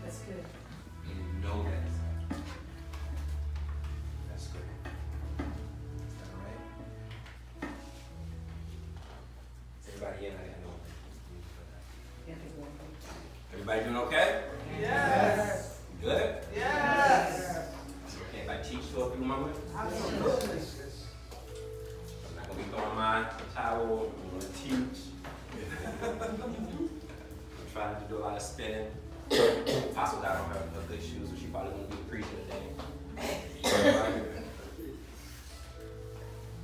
That's good. And know that inside. That's good. Is that all right? Is everybody in? I know. Everybody doing okay? Yes. Good? Yes. Okay, if I teach for a few moments, Absolutely. I'm not going to be throwing my towel. I'm going to teach. I'm trying to do a lot of spinning. Apostle got on her good shoes, so she probably going to be preaching today.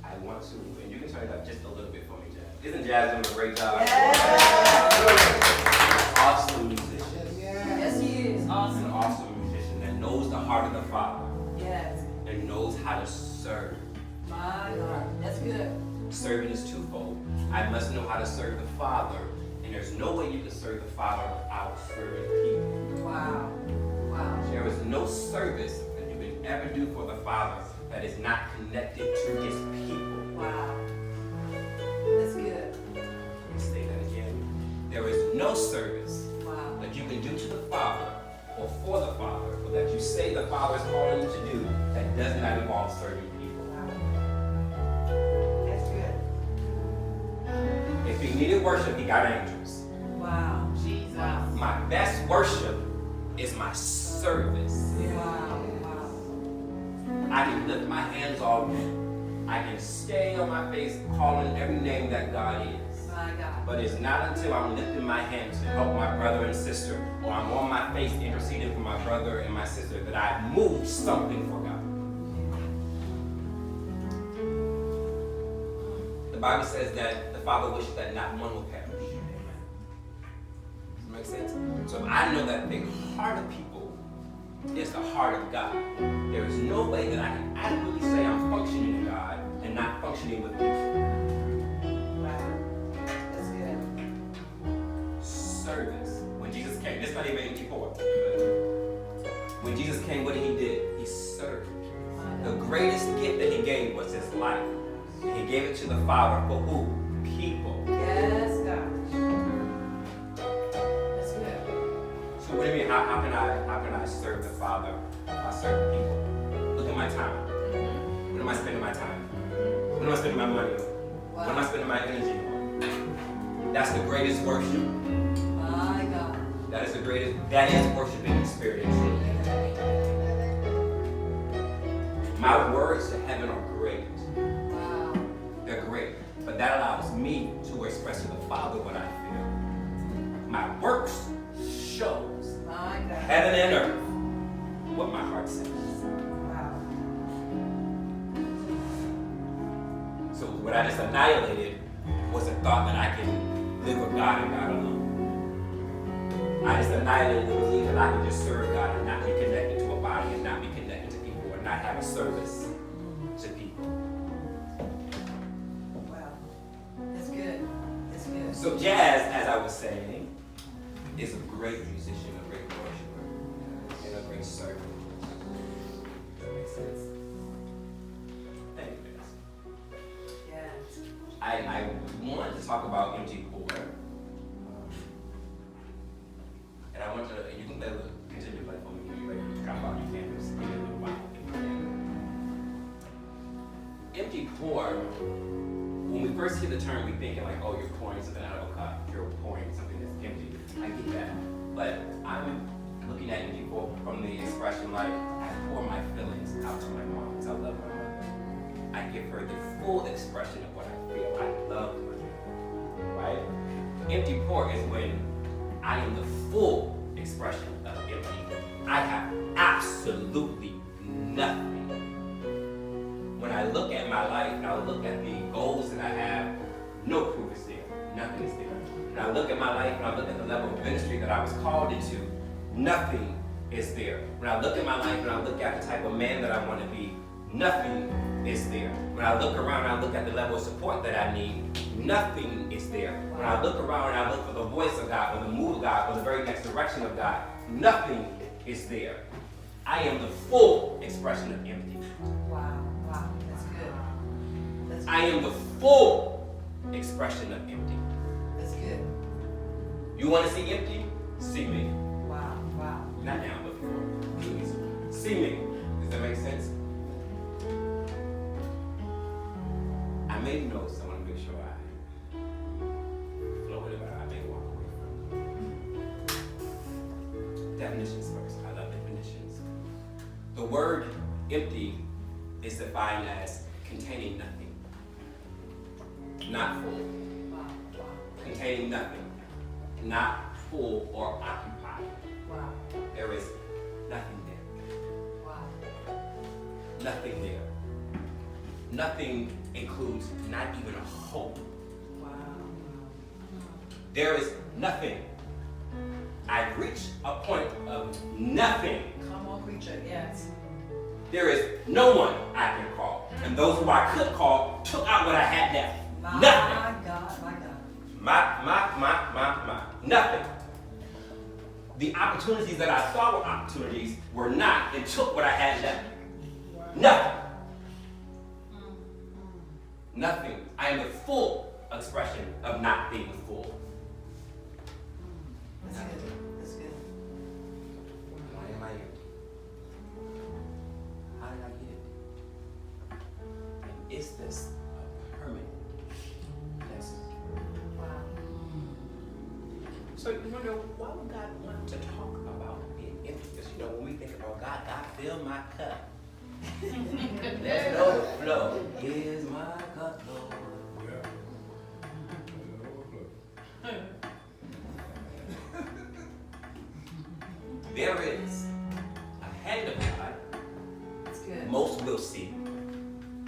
I want to, and you can turn it up just a little bit for me, Jazz. Isn't Jazz doing a great job? Yes. Awesome musician. Yes, he is. Awesome. An awesome musician that knows the heart of the Father. Yes. And knows how to serve. My God. That's good. Serving is twofold. I must know how to serve the Father, and there's no way you can serve the Father without serving people. Wow. Wow. There is no service that you can ever do for the Father that is not connected to His people. Wow. That's good. Let me say that again. There is no service Wow. that you can do to the Father or for the Father, or that you say the Father is calling you to do, that does not involve serving people. Wow. That's good. If He needed worship, He got angels. Wow. Jesus. Wow. My best worship is my service. Wow. Wow. I can lift my hands all day. I can stay on my face calling every name that God is. My God. But it's not until I'm lifting my hands to help my brother and sister, or I'm on my face interceding for my brother and my sister, that I move something for God. The Bible says that the Father wishes that not one will perish. Does that make sense? So if I know that the heart of people is the heart of God, there is no way that I can adequately say I'm functioning in God and not functioning with people. Wow. That's good. Service. When Jesus came, this is not even empty pour. When Jesus came, what did He do? He served. The greatest gift that He gave was His life. And He gave it to the Father for who? People. Yes, God. That's good. So what do you mean? How can I serve the Father if I serve the people? Look at my time. What am I spending my time? What am I spending my money on? What am I spending my energy on? That's the greatest worship. My God. That is the greatest. That is worshiping in spirit and truth. My words to heaven are great. Wow. They're great. But that allows me to express to the Father what I feel. My works shows My God. heaven and earth what my heart says. Wow. So what I just annihilated was a thought that I can live with God and God alone. I just annihilated the belief that I can just serve God and not be connected to a body and not be connected to people and not have a service to people. Wow. That's good. That's good. So Jazz, as I was saying, is a great musician, a great worshiper, and a great servant. Does that make sense? Thank you, Jazz. Yes. I wanted to talk about empty pour. And I want to, and you can play continue to play for me when you're ready to come out. You can just give it a little while. Empty pour, when we first hear the term, we think like, oh, you're pouring something out of a cup. You're pouring something that's empty. I get that. But I'm looking at empty pour from the expression like, I pour my feelings out to my mom because I love my mother. I give her the full expression of what I feel. I love her. Right? Empty pour is when I am the full expression of empty. I have absolutely nothing. When I look at my life and I look at the goals that I have, no proof is there. Nothing is there. When I look at my life and I look at the level of ministry that I was called into, nothing is there. When I look at my life and I look at the type of man that I want to be, nothing is there. When I look around and I look at the level of support that I need, nothing is there. When I look around and I look for the voice of God, or the move of God, or the very next direction of God, nothing is there. I am the full expression of empty. Wow. Wow. That's good. That's good. I am the full expression of empty. That's good. You want to see empty? See me. Wow. Wow. Not now, but before. Please. See me. Does that make sense? I made notes. I want to make sure I flow with it, but I may walk away from it. Definitions first. I love definitions. The word empty is defined as containing nothing. Not full. Wow. Containing nothing. Not full or occupied. Wow. There is nothing there. Wow. Nothing there. Nothing includes not even a hope. Wow. There is nothing. I've reached a point of nothing. Come on, preacher. Yes. There is no one I can call. And those who I could call took out what I had left. My Nothing. God. My God. My. Nothing. The opportunities that I thought were opportunities were not and took what I had left. Nothing. Nothing. I am the full expression of not being full. That's good. That's good. Why am I empty? How did I get it? And is this a permanent blessing? Wow. So you wonder, why would God want to talk about being empty? Because when we think about God, God fill my cup. Let it overflow. Here's my cup, Lord. There is a hand of God. That's good. Most will see.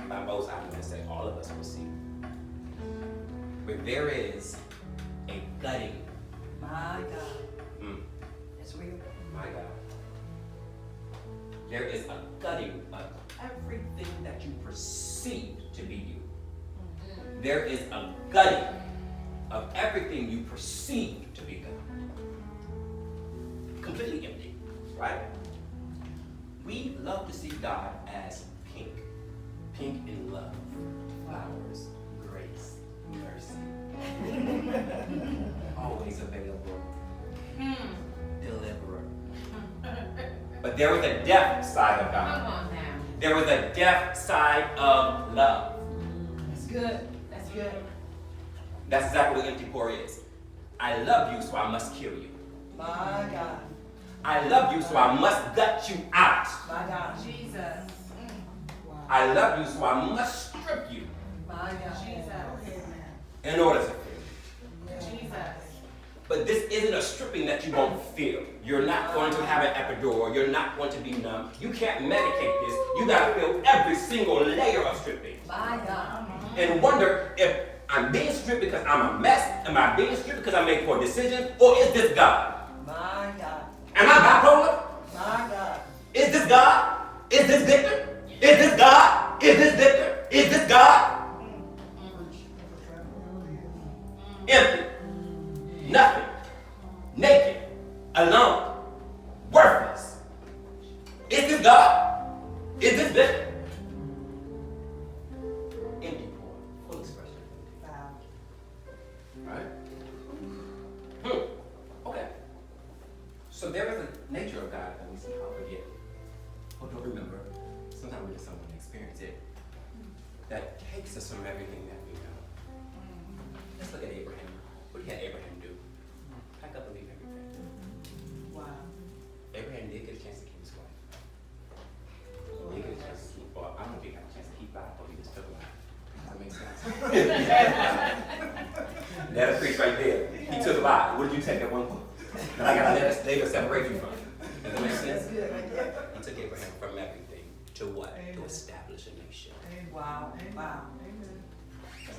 By most, I'm going to say all of us will see. Where there is a gutting. My God. It's real. My God. There is a gutting of everything that you perceive to be you. There is a gutting of everything you perceive to be God. Completely empty, right? We love to see God as pink. Pink in love, flowers, grace, mercy. Always available. Deliverer. But there was a deaf side of God. Come on now. There was a deaf side of love. That's good. That's good. That's exactly what empty pour is. I love you, so I must kill you. My God. I love you, so I must gut you out. My God. Jesus. Wow. I love you, so I must strip you My God. Jesus. in order to feel you. Jesus. But this isn't a stripping that you won't feel. You're not going to have an epidural. You're not going to be numb. You can't medicate this. You got to feel every single layer of stripping. My God. And wonder if I'm being stripped because I'm a mess. Am I being stripped because I made poor decisions? Or is this God? My God. Am I bipolar? My God. Is this God? Is this Victor? Is this God? Is this Victor? Is this God? Empty. Nothing. Naked. Alone. Worthless. Is this God? Is this Victor? Empty pour. Full expression. Wow. Right? Okay. So there is a nature of God that we somehow forget. Or don't remember. Sometimes we just don't want to experience it. That takes us from everything that we know. Let's look at Abraham. What did Abraham do? Pack up and leave everything. Wow. Abraham did get a chance to keep his wife. He did get a chance to keep, well, I don't know if he got a chance to keep life, but he just took life. Does that make sense? That's a preach right there. He took life. What did you take at one point? And I gotta let David separate you from it. Does that make sense? That's good right there. He took Abraham from everything to what? To establish a nation. Wow. Wow.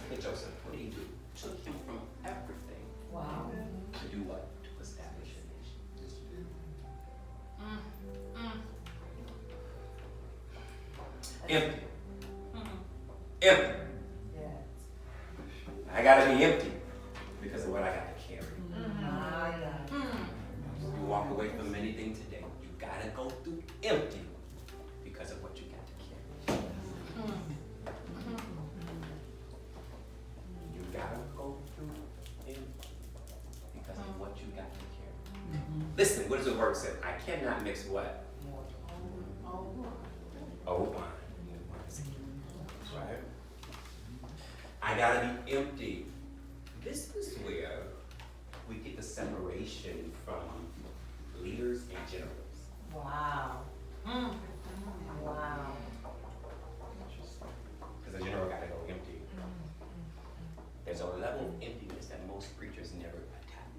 Look at Joseph. What did he do? Took him from everything Wow. to do what? To establish a nation. Empty. Empty. Yes. I gotta be empty because of what I gotta carry. My God. You walk away from anything today, you gotta go through empty because of what you got to carry. You gotta go through empty because of what you got to carry. Listen, what does the word say? I cannot mix what? Old wine. Right? I gotta be empty. This is where we get the separation from leaders and generals. Wow. Wow. Because the general gotta go empty. There's a level of emptiness that most preachers never attack,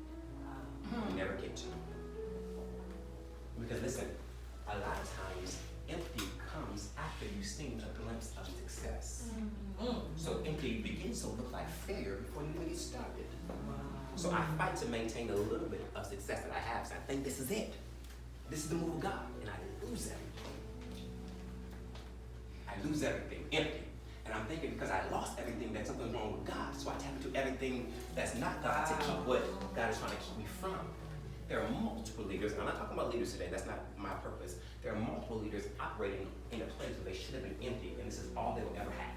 never get to. Because listen, a lot of times, empty comes after you've seen a glimpse of success. So empty begins to look like failure before you even get started. So I fight to maintain a little bit of success that I have. So I think this is it. This is the move of God. And I lose everything. I lose everything, empty. And I'm thinking because I lost everything that something's wrong with God. So I tap into everything that's not God to keep what God is trying to keep me from. There are multiple leaders, and I'm not talking about leaders today, that's not my purpose. There are multiple leaders operating in a place where they should have been empty, and this is all they will ever have.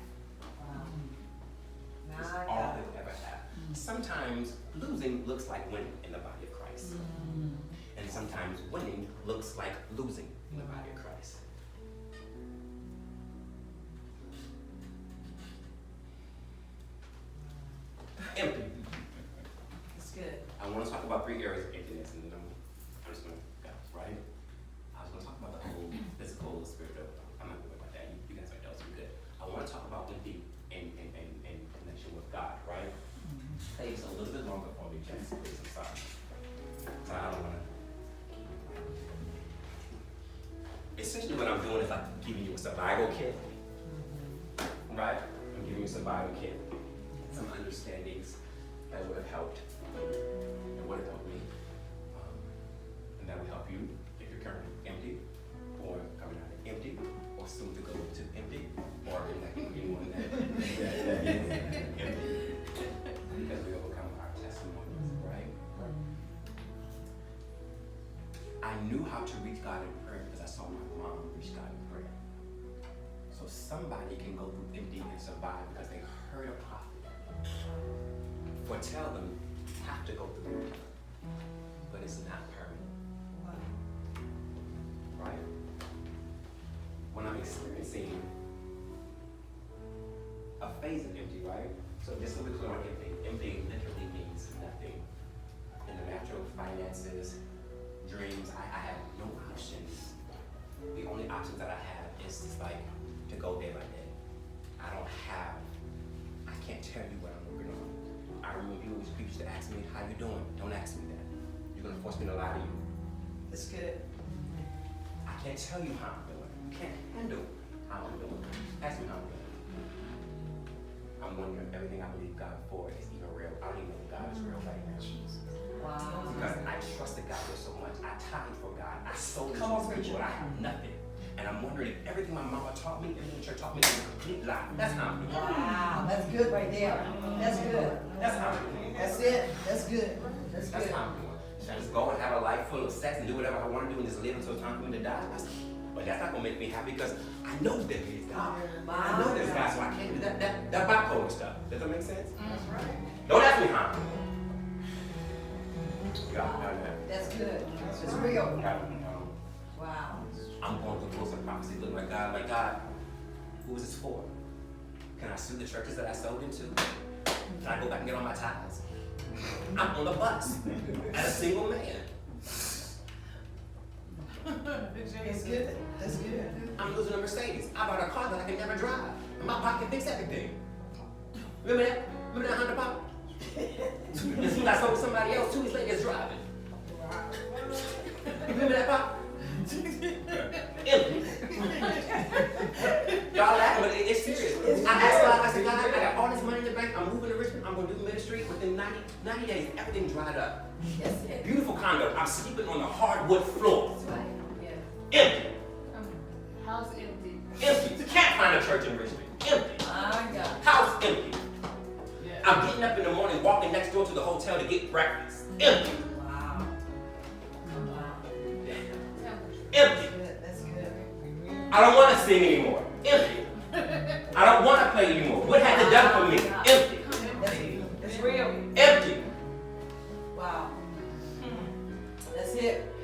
This is all they will ever have. Sometimes losing looks like winning in the body of Christ. And sometimes winning looks like losing in the body of Christ. Empty. That's good. I want to talk about 3 areas of emptiness, and then I'm just going to go, right? I was going to talk about the whole physical, spiritual. I'm not going to worry about that. You guys are adults, you're good. I want to talk about empty in connection with God, right? Takes a little bit longer for me, just please, I'm sorry. So I don't want to. Essentially, what I'm doing is like giving you a survival kit, right? I'm giving you a survival kit. Some understandings that would have helped, and would have helped me, and that will help you if you're currently empty, or coming out of empty, or soon to go to empty, or connecting with anyone that is empty, because we overcome our testimonies, right? I knew how to reach God in prayer because I saw my mom reach God in prayer. So somebody can go through empty and survive because they heard a prophet foretell them have to go through it, but it's not permanent. Right? When I'm experiencing a phase of empty, right? So just so we're clear on empty. Empty literally means nothing. In the natural, finances, dreams, I have no options. The only options that I have is just like to go day by day. I can't tell you what I'm working on. I remember people used to ask me, how you doing? Don't ask me that. You're gonna force me to lie to you. That's good. I can't tell you how I'm doing. You can't handle how I'm doing. Ask me how I'm doing. I'm wondering if everything I believe God for is even real. I don't even know if God is real right now. Wow. Because I trusted God with so much. I tithed for God. I sold into these people. I have nothing. And I'm wondering if everything my mama taught me, everything the church taught me is a complete lie. That's how I'm doing. Wow, that's good right there. That's good. That's how I'm doing. That's it. That's good. That's That's good. how I'm doing. Should I just go and have a life full of sex and do whatever I want to do and just live until it's time for me to die? But that's not going to make me happy because I know that there's God. I know there's God, so I can't do that bipolar stuff. Does that make sense? That's right. Don't ask me how I'm doing. You got that. That's good. It's real. Wow. Wow. I'm going through close of prophecy, looking like God, who is this for? Can I sue the churches that I sold into? Can I go back and get on my tithes? I'm on the bus as a single man. That's good. That's good. I'm losing a Mercedes. I bought a car that I can never drive. And my pocket fix everything. Remember that? Remember that Honda Pop? As soon as I sold to somebody else, 2 weeks later it's driving. Remember that Pop? Empty. Y'all laughing, but it's serious. I asked God, I said, God, I got all this money in the bank. I'm moving to Richmond. I'm going to do ministry. Within 90 days, everything dried up. Yes, yes. Beautiful condo. I'm sleeping on the hardwood floor. That's right. Yeah. Empty. House empty. Empty. You can't find a church in Richmond. Empty. My God. House empty. Yeah. I'm getting up in the morning, walking next door to the hotel to get breakfast. Empty. Wow. Wow. Empty. That's good. I don't want to sing anymore. Empty. I don't want to play anymore. What has it done for me? Empty. That's real. Empty. Wow. That's it. tip.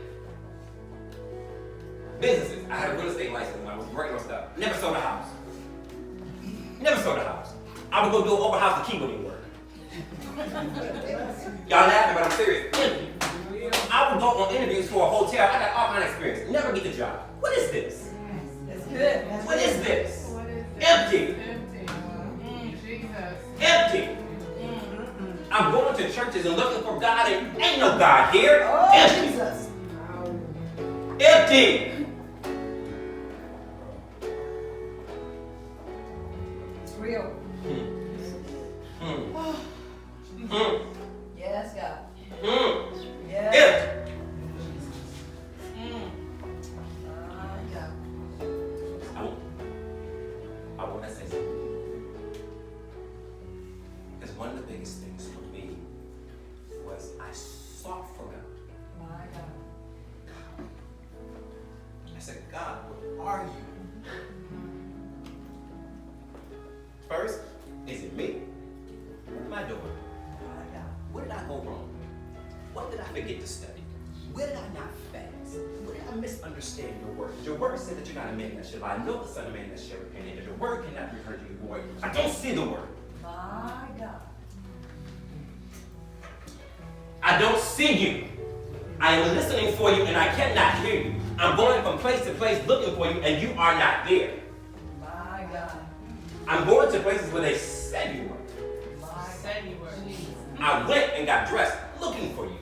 Businesses. I had a real estate license when I was working on stuff. Never sold a house. Never sold a house. I would go do an open house, the key wouldn't even work. Y'all laughing, but I'm serious. Empty. I would go on interviews for a hotel. I got all kind of experience. Never get the job. What is this? That's good. That's What good. is this? What is it? Empty. Empty. Jesus. Empty. I'm going to churches and looking for God and ain't no God here. Oh, Empty. Jesus. Empty. It's real. Yes, God. Yes. Empty. God. I want to say something. Because one of the biggest things for me was I sought for God. My God. I said, God, where are you? First, is it me? What am I doing? My God. Where did I go wrong? What did I forget to study? Where did I not fast? Where did I misunderstand your word? Your word said that you're not a man that should lie. I know the son of man that shall repent, and that your word cannot return to you void. I don't see the word. My God. I don't see you. I am listening for you, and I cannot hear you. I'm going from place to place looking for you, and you are not there. My God. I'm going to places where they said you were. My Said you were. I went and got dressed looking for you.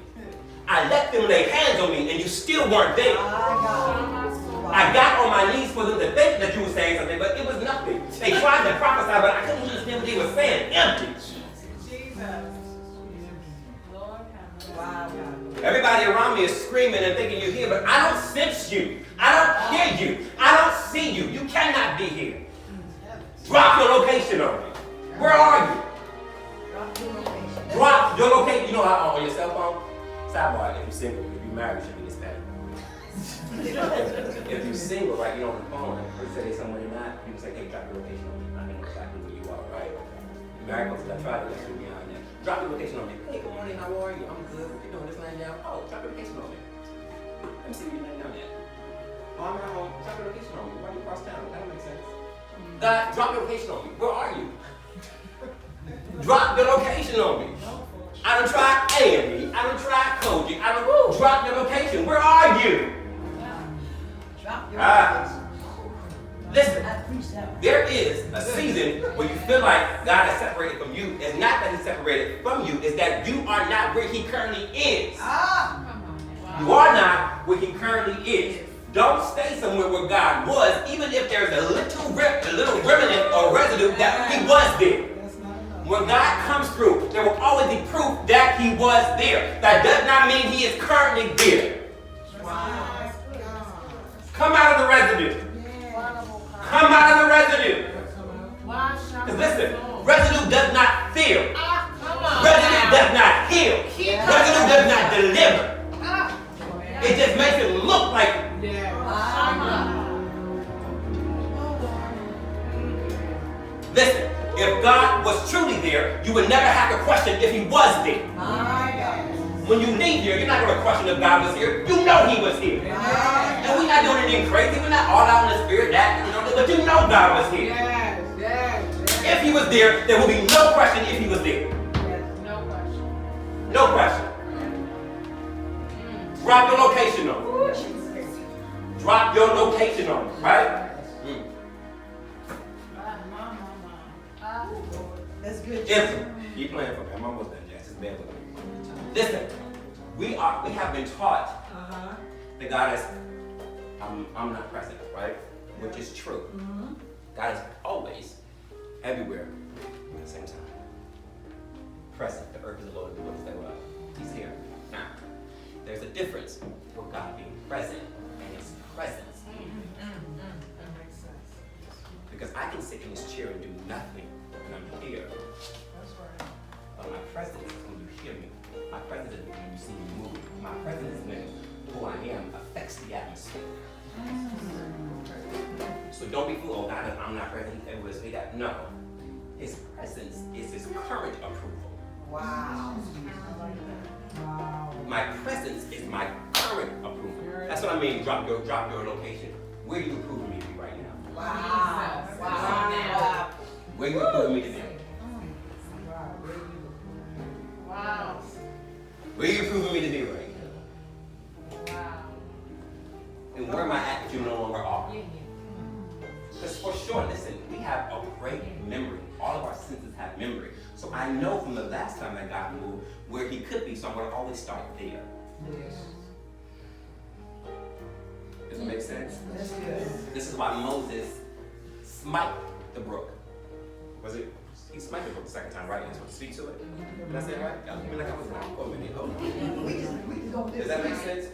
I let them lay hands on me, and you still weren't there. God. I got on my knees for them to think that you were saying something, but it was nothing. They tried to prophesy, but I couldn't understand what they were saying. Empty. Jesus. Lord have mercy. Wow, God. Everybody around me is screaming and thinking you're here, but I don't sense you. I don't hear you. I don't see you. You cannot be here. Drop your location on me. Where are you? Drop your location. Drop your location. You know how on your cell phone? Sidebar, if you're single, if you're married, you should be this bad. If you're single, right, you're on the phone, and per se somewhere you're not, you can say, hey, drop your location on me. I know exactly where you are, right? Married folks, I try to let you behind that. Drop your location on me. Hey, good morning, how are you? I'm good. What you doing? This laying down? Oh, drop your location on me. Let me see where you're laying down at. Oh, I'm at home. Drop your location on me. Why are you cross town? That don't make sense. God, drop your location on me. Where are you? Drop your location on me. I done tried A&E. I done tried coaching. I done drop your location. Where are you? Drop your Ah. location. Listen, I preached that one. there is a season where you feel like God is separated from you. It's not that He's separated from you. It's that you are not where He currently is. Ah. Come on. You are not where He currently is. Don't stay somewhere where God was, even if there's a little remnant or residue that He was there. When God comes through, there will always be proof that He was there. That does not mean He is currently there. Wow. Come out of the residue. Come out of the residue. Because listen, residue does not feel. Residue does not heal. Residue does not deliver. It just makes it look like Listen, if God was truly there, you would never have to question if He was there. My God. When you leave here, you're not going to question if God was here. You know He was here. And we're not doing anything crazy. We're not all out in the spirit, but you know God was here. If He was there, there will be no question if He was there. No question. No question. Drop your location on me. Drop your location on me, right? That's good. Listen, keep playing for me. I'm almost done, Jess. It's bad with me. Listen, we have been taught that God is I'm not present, right? Which is true. God is always everywhere at the same time. Present. The earth is the Lord of the world thereof. He's here. Now, there's a difference with God being present and His presence. Because I can sit in this chair and do nothing when I'm here. But my presence is when you hear me. My presence is when you see me move. My presence is when who I am affects the atmosphere. So don't be fooled. Oh, God, I'm not present. He was that. No. His presence is His current approval. Wow. My presence is my current I mean drop your location. Where you approving me to be right now? Wow. Jesus. Wow. Where you approving me to be? Wow. Where you approving me to be right now? Wow. And where am I at that you no longer are? Because for sure, listen, we have a great memory. All of our senses have memory. So I know from the last time that God moved where he could be, so I'm going to always start there. Does it make sense? That's good. This is why Moses smite the brook. Was it? He smite the brook the second time, right? You're supposed to speak to it. Did I say it right? I feel like I was wrong for a minute. Hold on. We just go Does that make sense?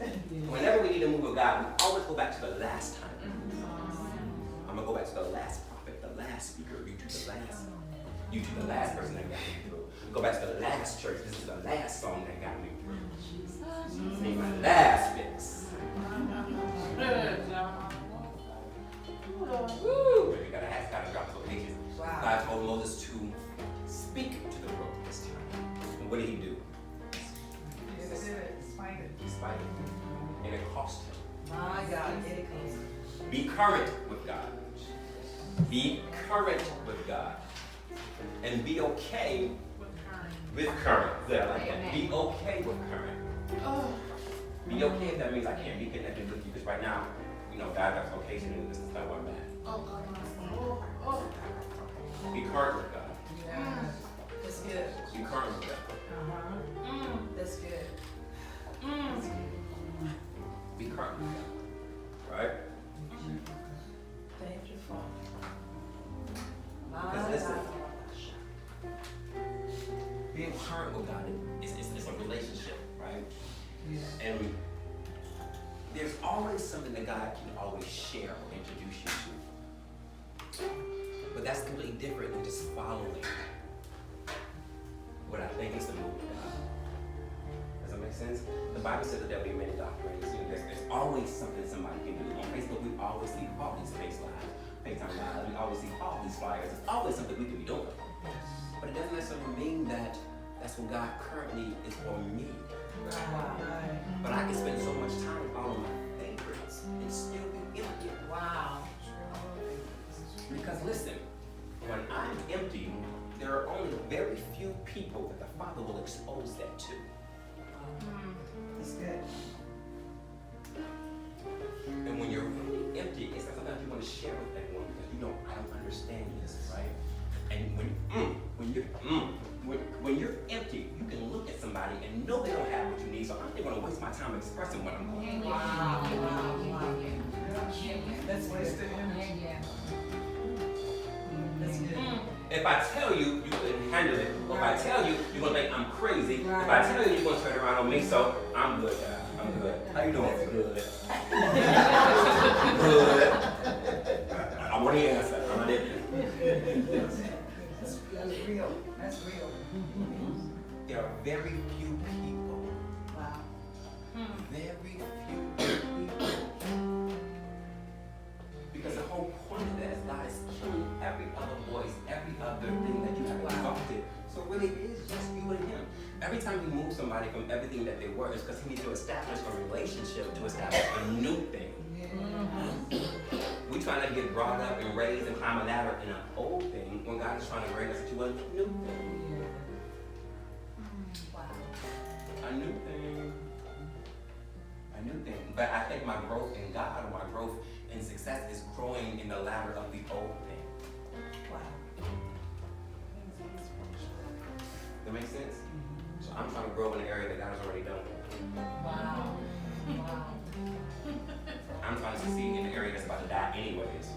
Whenever we need to move with God, we always go back to the last time. I'm gonna go back to the last prophet, the last speaker, you to the last person that got me through. Go back to the last church. This is the last song that got me through. This is my last fix. Woo! You gotta ask God to drop those pages. Wow. God told Moses to speak to the brook this time. And what did he do? He spied it. And it cost him. My God, it comes. Be current with God. Be current with God. And be okay with current. Yeah, I like that. Be okay with current. Be okay if that means I can't be connected with you. Because right now, you know, God got location and this is not where I'm at. Be current with God. Yeah. That's good. Be current with God. That's good. Be current with God. Right? Thank you, Father. Because listen, being current with God is a relationship, right? And there's always something that God can always share or introduce you to. But that's completely different than just following what I think is the move of God. Does that make sense? The Bible says that there'll be many doctrines. You know, there's always something somebody can do. On Facebook, we always see all these FaceTime lives. We always see all these flyers. There's always something we can be doing. But it doesn't necessarily mean that that's what God currently is for me. Wow. But I can spend so much time following my favorites and still be empty. Wow. Because listen, when I'm empty, there are only very few people that the Father will expose that to. That's good. And when you're really empty, it's not something that you want to share with everyone because you know I don't understand this, right? And when you're empty, you can look at somebody and know they don't have what you need. So I'm not going to waste my time expressing what I'm going. Wow. That's good. That's good. If I tell you, you can handle it. If I tell you, you're going to think I'm crazy. If I tell you, you're going to turn around on me. So I'm good, guys. I'm good. How you doing? Good. Good. I want to answer. I'm not in. That's real. That's real. There are very few people. Wow. Very few people. Because the whole point of that is God is killing every other voice, every other thing that you have exalted. So really it is just you and him. Every time we move somebody from everything that they were, it's because he needs to establish a relationship, to establish a new thing. We trying to get brought up and raised and climb a ladder in an old thing when God is trying to bring us into a new thing. Wow. A new thing. A new thing. But I think my growth in God, or my growth in success is growing in the ladder of the old thing. Wow. That makes sense? So I'm trying to grow in an area that God has already done. Wow. Wow. I'm trying to succeed in an area that's about to die anyways.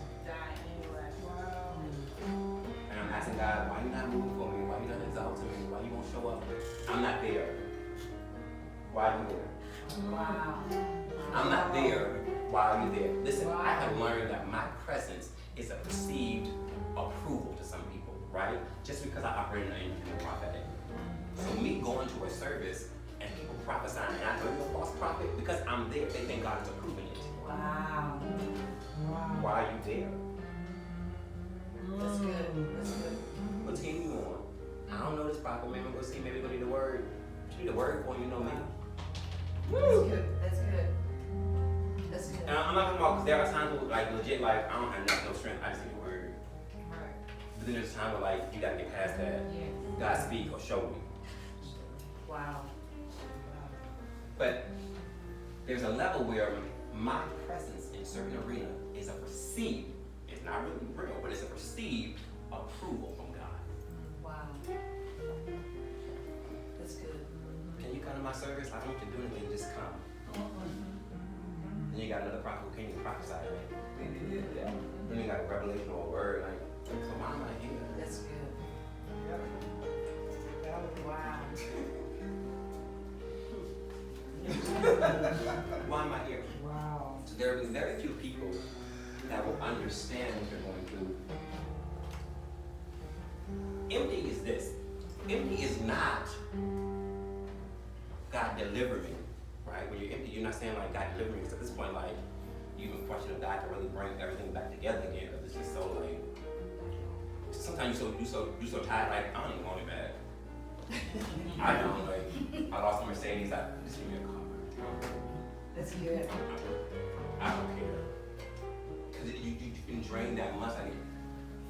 And I'm asking God, why you not moving for me? Why you not exalting me? Why you won't show up? I'm not there. Why are you there? Wow. I'm not there. Why are you there? Listen, I have learned that my presence is a perceived approval to some people, right? Just because I operate in the prophetic. So me going to a service and people prophesying, and I know you're a false prophet because I'm there, they think God is approving it. Wow. Wow. Why are you there? That's good. That's good. Continue on. I don't know this prophet, maybe we'll see, maybe we'll need a word. What you need a word for, you know me. That's good. That's good. That's I'm not talking about, because there are times where, like, legit, like, I don't have no strength, I just need a word. Right. But then there's a time where, like, you gotta get past that. God speak or show me. Wow. But there's a level where my presence in certain arena is a perceived, it's not really real, but it's a perceived approval from God. Wow. That's good. Can you come to my service? I don't want you to do anything, just come. Then you got another prophet who can't even prophesy, right? Then you got a revelation or a word, like, so why am I here? That's good. Wow. Why am I here? Wow. So there will be very few people that will understand what you're going through. Empty is this. Empty is not God deliver me, right? When you're empty, you're not saying like God deliver me, because at this point, like, you even question if God can really bring everything back together again, because it's just so like, sometimes you're so tired, like, I don't even want it back. I don't, like, I lost a Mercedes, just give me a car. That's good. I don't care. Because you've been drained that much, like,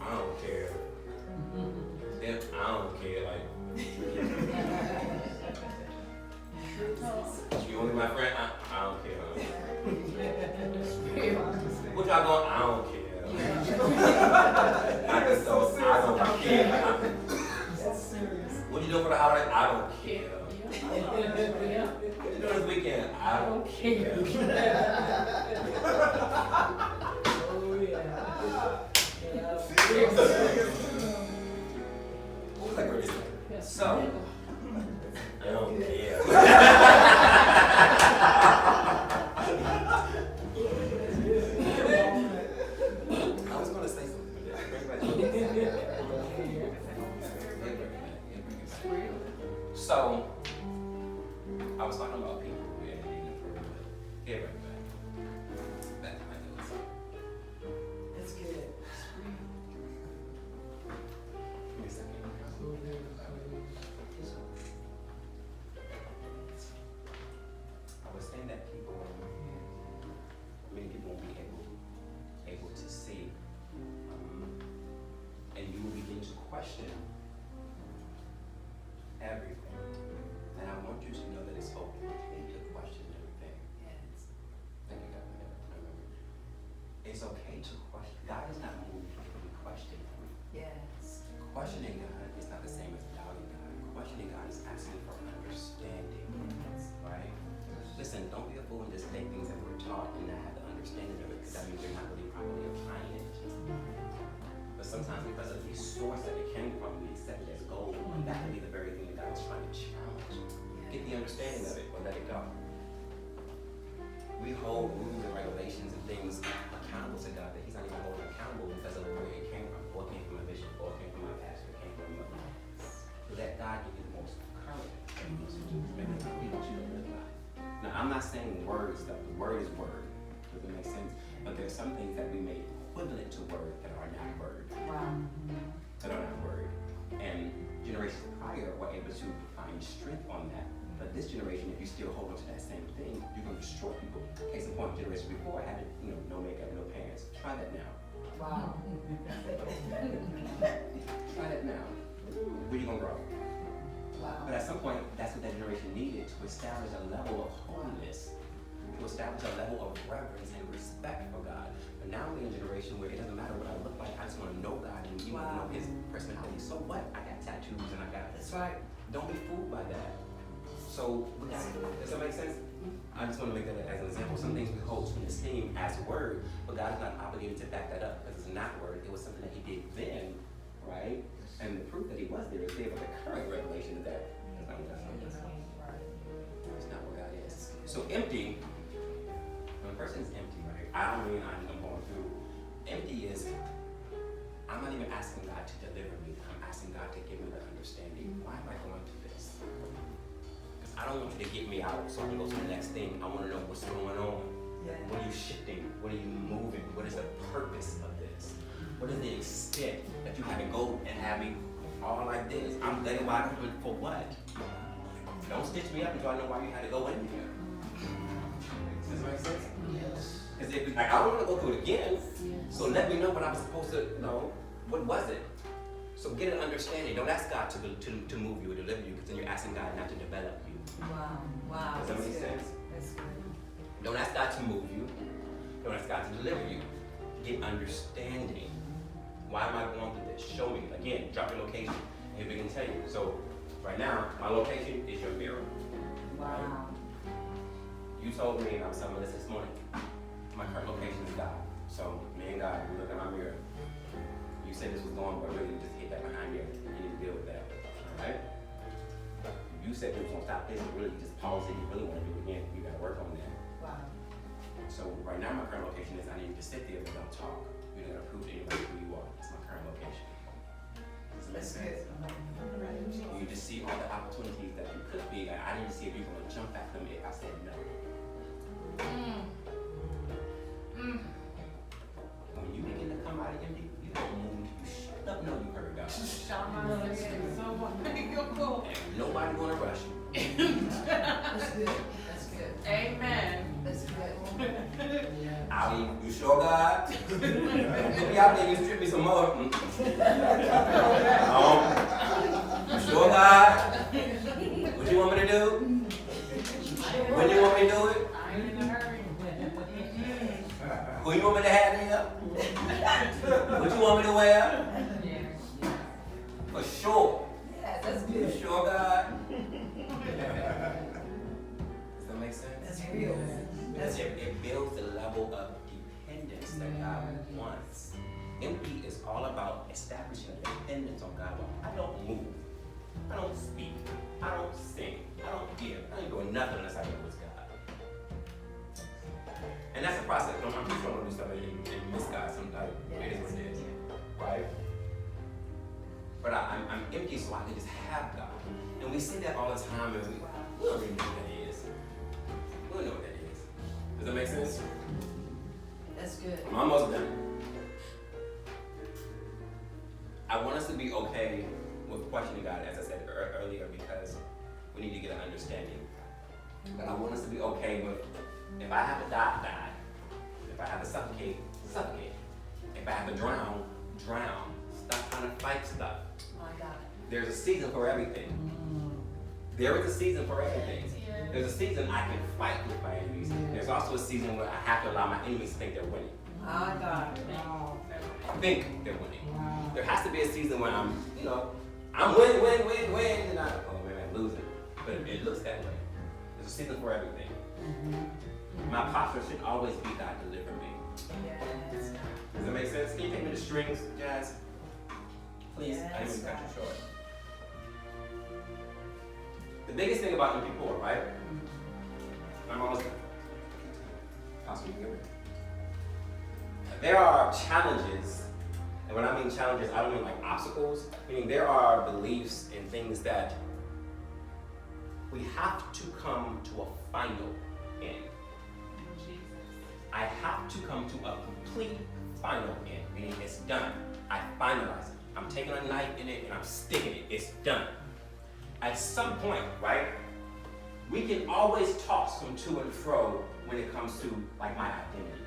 I don't care. Then I don't care, like, you want to be my friend? I don't care. What y'all going? I don't care. I don't care. What you doing for the holiday? I don't care. What you doing this weekend? I don't care. So, I don't care. I was going to say something. So, I was talking about people who had been improved. Get right back. Back to my notes. That's good. Give me a second. I was saying that many people won't be able to see, and you will begin to question everything. And I want you to know that it's okay to question everything. Yes. Thank you, God. It's okay to question. God is not moved when we question Him. Yes. Questioning God is not the same as doubting God. Questioning God is asking for understanding. Right? Listen, don't be a fool and just take things that we're taught and not have the understanding of it, because that means you're not really properly applying it. But sometimes because of the source that it came from, we accept it as gold. And that can be the very thing that God is trying to challenge. Get the understanding of it or let it go. We hold rules and regulations and things accountable to God that He's not even holding accountable because of where it came from. Or it came from a bishop, or it came from my pastor, it came from a mother. Let God give you the most current that He wants to do. Maybe He wants you to live by. Now, I'm not saying word stuff. The word is word. Does it make sense? But there's some things that we make equivalent to word that are not word. Wow. That are not word. And generations prior were able to find strength on that. But this generation, if you still hold on to that same thing, you're going to destroy people. Case in point, generation before had no makeup, no pants. Try that now. Wow. Try that now. Where you going to grow? Wow. But at some point, that's what that generation needed to establish a level of holiness, to establish a level of reverence and respect for God. But now we're in a generation where it doesn't matter what I look like, I just want to know God and you want to know His personality. So what? I got tattoos and I got this. That's right. Don't be fooled by that. So, does that make sense? I just want to make that as an example. Some things we hold to esteem as word, but God is not obligated to back that up because it's not word. It was something that He did then, right? And the proof that He was there is there, but the current revelation of that is not what God is. It's not what God is. So empty, when a person is empty, right? I don't mean I'm going through. Empty is, I'm not even asking God to deliver me. I'm asking God to give me the understanding. Why am I going through this? Because I don't want you to get me out so I can go to the next thing. I want to know what's going on. Yeah. What are you shifting? What are you moving? What is the purpose of this? What is the extent that you had to go and have me all like this? I'm letting wide open for what? Don't stitch me up until I know why you had to go in here. Does that make sense? Yes. Because if we Like, I don't want to go through it again. So let me know what I was supposed to, what was it? So get an understanding. Don't ask God to move you or deliver you, because then you're asking God not to develop you. Wow. Does that make sense? That's good. Don't ask God to move you. Don't ask God to deliver you. Get understanding. Why am I going through this? Show me. Again, drop your location, and we can tell you. So right now, my location is your mirror. Wow. You told me, and I was telling Melissa this morning, my current location is God. So me and God, we look at my mirror. You said this was going, but really you just hit that behind you. You need to deal with that. Alright? You said you was gonna stop this, but really you just pause it. You really want to do it again. You gotta work on that. Wow. So right now my current location is I need you to sit there and don't talk. You don't gotta prove to anybody who you are. That's my current location. Does that make That's sense? good. You just see all the opportunities that you could be. Like, I need to see if you're gonna jump at them if I said no. When you begin to come out of empty, you don't move. You shut up. No, you heard God. And nobody gonna rush you. That's good. That's good. Amen. That's good. You sure, God? Y'all think you strip me some more? You sure, God? What you want me to do? When you want me to do it? I ain't in a hurry. Who you want me to have here? What you want me to wear? For sure. Yeah, that's You good. sure, God? Does that make sense? That's real. That's It builds the level of dependence that God wants. Empty is all about establishing a dependence on God. I don't move. I don't speak. I don't sing. I don't give. I ain't doing nothing unless I know it's God. And that's the process. I'm just going to do stuff and miss God sometimes. It is what it is. Right? But I'm empty so I can just have God. And we see that all the time, and we don't really know what that is. We don't know what that is. Does that make sense? That's good. I'm almost done. I want us to be okay with questioning God, as I said earlier, because we need to get an understanding. But I want us to be okay with, if I have to die. If I have to suffocate. If I have to drown. Stop trying to fight stuff. My God. There's a season for everything. There is a season for everything. There's a season I can fight with my enemies. There's also a season where I have to allow my enemies to think they're winning. My God. Think they're winning. There has to be a season when I'm win, and I'm losing. But it looks that way. There's a season for everything. My posture should always be God deliver me. Yes. Does that make sense? Can you take me to strings, Jazz? Please, I didn't mean to cut you short. The biggest thing about empty poor, right? I'm almost done. Awesome, you get it. There are challenges, and when I mean challenges, I don't mean like obstacles, meaning there are beliefs and things that we have to come to a final end. I have to come to a complete final end, meaning it's done. I finalize it. I'm taking a knife in it and I'm sticking it. It's done. At some point, right, we can always toss from to and fro when it comes to like my identity.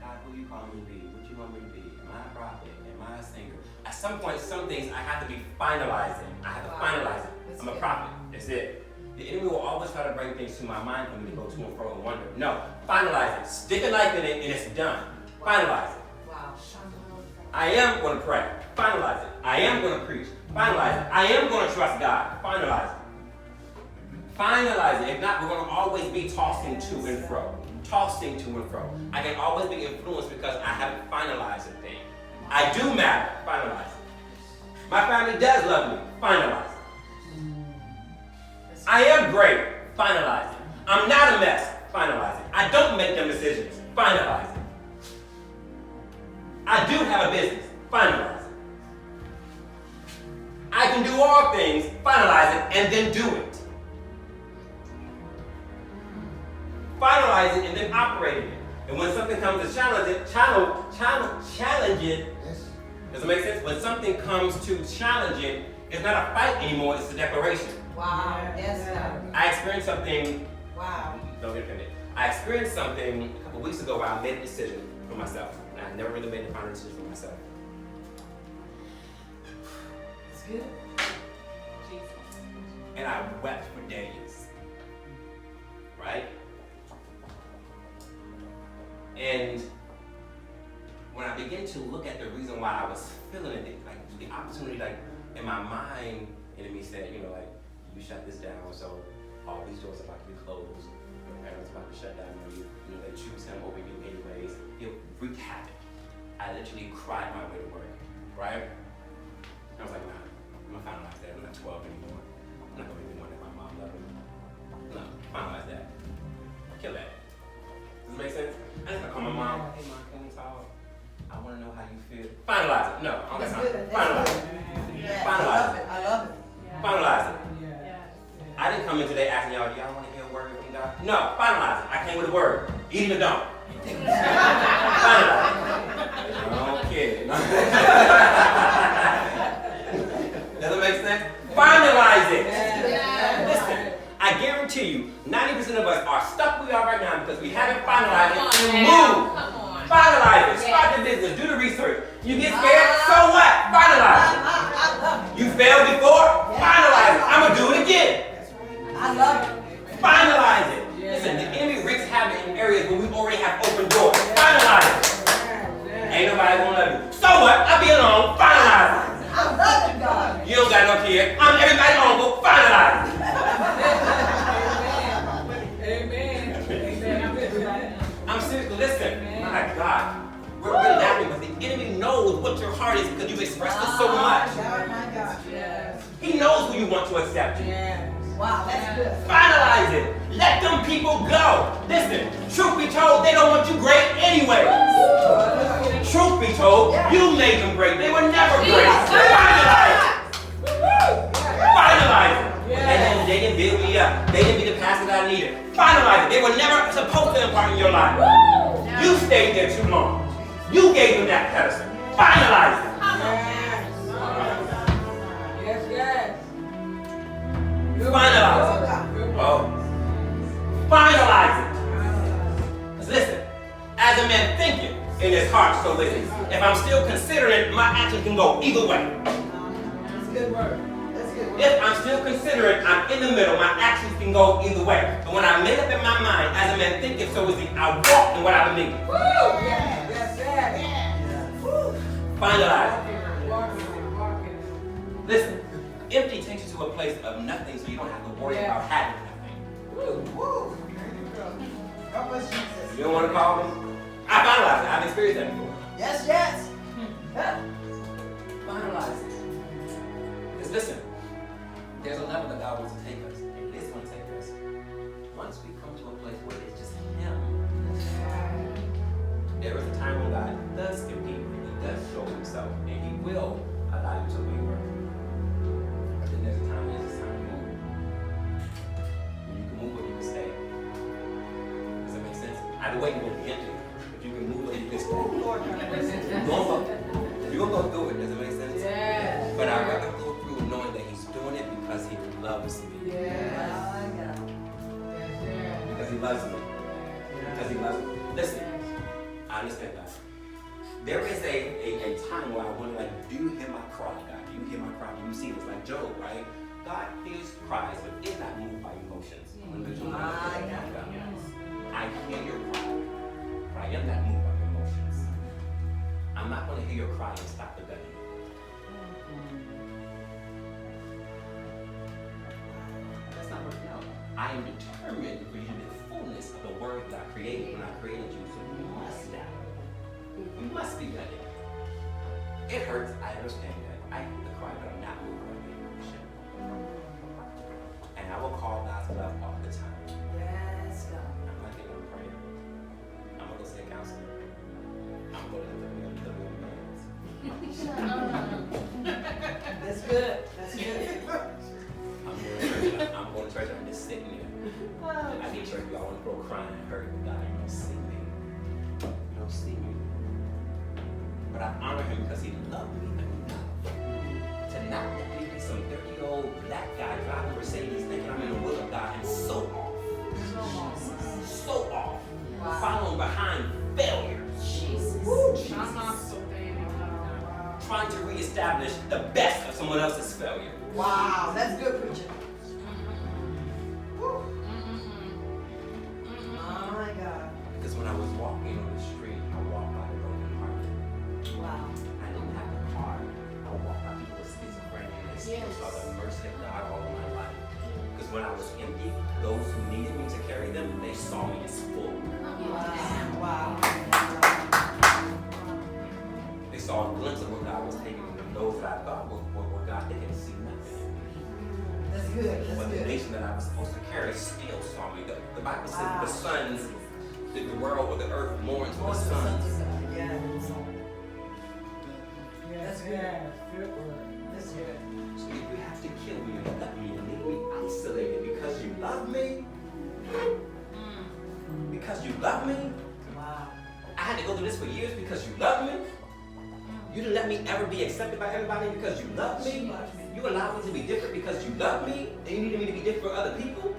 God, who you call me to be? What you want me to be? Am I a prophet? Am I a singer? At some point, some things I have to be finalizing. I have to finalize it. I'm a prophet. That's it. The enemy will always try to bring things to my mind for me to go to and fro and wonder. No, finalize it. Stick a knife in it and it's done. Finalize it. Wow. I am going to pray. Finalize it. I am going to preach. Finalize it. I am going to trust God. Finalize it. Finalize it. If not, we're going to always be tossing to and fro. Tossing to and fro. I can always be influenced because I haven't finalized a thing. I do matter. Finalize it. My family does love me. Finalize it. I am great. Finalize it. I'm not a mess. Finalize it. I don't make them decisions. Finalize it. I do have a business. Finalize it. I can do all things. Finalize it and then do it. Finalize it and then operate it. And when something comes to challenge it, does it make sense? When something comes to challenge it, it's not a fight anymore, it's a declaration. Wow. Yes, God. I experienced something. Wow. Don't get offended. I I experienced something a couple weeks ago where I made a decision for myself. And I never really made a final decision for myself. It's good. And I wept for days. Right? And when I began to look at the reason why I was feeling it, like the opportunity, like in my mind, enemy said, you know, like, you shut this down, so all these doors are about to be closed. Your parents are about to shut down on you. You know, they choose him over you anyways. He'll wreak havoc. I literally cried my way to work, right? I was like, nah, I'm gonna finalize that. I'm not 12 anymore. I'm not gonna be the one that my mom loved me. No, finalize that. Kill that. Does it make sense? I just call my mom, hey mom, can we talk? I wanna know how you feel. Finalize it. No, I'm That's not. good. Finalize it. Yeah, Finalize it. I love it. Finalize it. Yeah. I didn't come in today asking y'all, do y'all want to hear a word from God? No, finalize it. I came with a word. Eat it or don't. Finalize it. Okay. Does it make sense? Finalize it. Listen, I guarantee you, 90% of us are stuck where we are right now because we haven't finalized it to move. Finalize it. Start the business. Do the research. You get scared? So what? Finalize it. You failed before? Finalize it. I'm going to do it again. I love it. Finalize it. Listen, the enemy wreaks havoc in areas where we already have open doors. Finalize it. Ain't nobody going to love you. So what? I'll be alone. Finalize it. I love it, God. You don't got no kid. I'm everybody's uncle. Finalize it. I'm serious. Listen. My God. We're laughing, but the enemy knows what your heart is because you've expressed it so much. My God. He knows who you want to accept you. Wow, that's good. Finalize it. Let them people go. Listen, truth be told, they don't want you great anyway. Truth be told, you made them great. They were never great. Finalize it. Finalize it. And then they didn't build me up. They didn't be the pastor that I needed. Finalize it. They were never supposed to impart in your life. You stayed there too long. You gave them that pedestal. Finalize it. Finalize it. Oh. Finalize it. Because listen, as a man thinketh in his heart, so is he. If I'm still considering, my action can go either way. That's a good word. That's a good word. If I'm still considering, I'm in the middle, my actions can go either way. But when I made up in my mind, as a man thinketh, so is he, I walk in what I believe. Finalize it. Listen, empty takes you to a place of nothing so you don't have to worry about having nothing. Woo. Help us, Jesus. You don't want to call me? I finalize it. I've experienced that before. Yes. Finalize it. Because listen, there's a level that God wants to take us. And it's going to take us. Once we come to a place where it's just Him. There is a time when God does compete. He does show Himself. And He will allow you to waver. But then there's a time when it's just time to move. And you can move or you can stay. Does that make sense? Either way, you're going to be empty. But you can move or you can stay. You're going to go through it. Does it make sense? Yes. But I'd rather go through knowing that He's doing it because He loves me. Because He loves me. Because He loves me. Listen, I understand that. There is a time where I wonder, like, do you hear my cry, God? Do you hear my cry? Do you see this? Like Job, right? God hears cries, but is not moved by emotions. I hear your cry, but I am not moved by your emotions. I'm not going to hear your cry and stop the begging. That's not working out. I am determined for you to be the fullness of the word that I created when I created you, so you must die. You must be ready. It hurts, I understand that. I hear the cry, but I'm not moved by the emotion. And I will call God's love all the time. Yes, God. I'm not getting no prayer. I'm going to go see a counselor. I'm going to live the That's good. That's good. I'm going to church. I'm just sitting there. I get church. I want to go crying and hurt. God, you don't see me. You don't see me. But I honor Him because He loved me enough to not let me be some 30-year-old black guy driving Mercedes thinking I'm in the will of God and so off. So off. behind failure. Jesus. Woo, Jesus. Wow. Trying to reestablish the best of someone else's failure. Wow, that's good preaching. Woo. Oh my God. Because when I was walking on the street, I walked by the broken hearted. Wow. I didn't have a car. I walked by people with schizophrenia and they still saw the mercy of God all of my life. Because when I was empty, those who needed me to carry them, they saw me as full. Wow. They saw a glimpse of what God was taking from them. Those that I thought were God, they didn't see nothing. That's good. That's But the good. nation that I was supposed to carry still saw me. The Bible says the sons, the world or the earth mourns for the sons. Yeah. That's good. That's good. So if you have to kill me and cut me and leave me isolated because you love me, because you love me, Wow. I had to go through this for years because you love me. You didn't let me ever be accepted by everybody because you love me. You allowed me to be different because you love me, and you needed me to be different for other people.